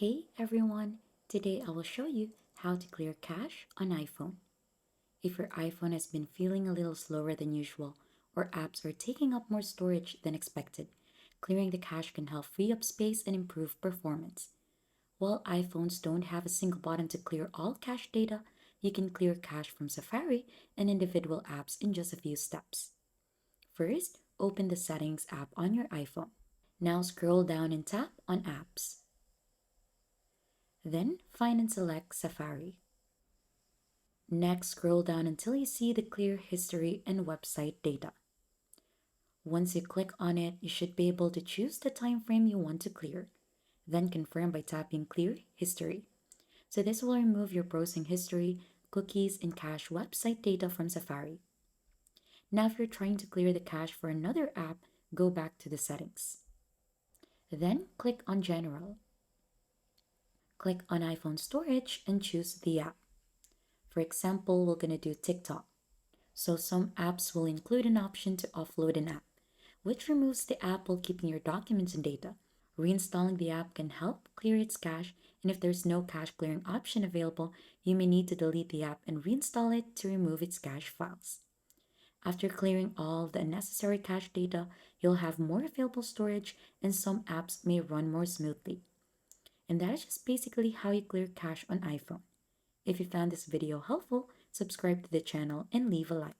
Hey everyone, today I will show you how to clear cache on iPhone. If your iPhone has been feeling a little slower than usual or apps are taking up more storage than expected, clearing the cache can help free up space and improve performance. While iPhones don't have a single button to clear all cache data, you can clear cache from Safari and individual apps in just a few steps. First, open the Settings app on your iPhone. Now scroll down and tap on Apps. Then find and select Safari. Next, scroll down until you see the Clear History and Website Data. Once you click on it, you should be able to choose the time frame you want to clear. Then confirm by tapping Clear History. So this will remove your browsing history, cookies, and cache website data from Safari. Now if you're trying to clear the cache for another app, go back to the settings. Then click on General. Click on iPhone Storage and choose the app. For example, we're going to do TikTok. So some apps will include an option to offload an app, which removes the app while keeping your documents and data. Reinstalling the app can help clear its cache, and if there's no cache clearing option available, you may need to delete the app and reinstall it to remove its cache files. After clearing all the unnecessary cache data, you'll have more available storage and some apps may run more smoothly. And that is just basically how you clear cache on iPhone. If you found this video helpful, subscribe to the channel and leave a like.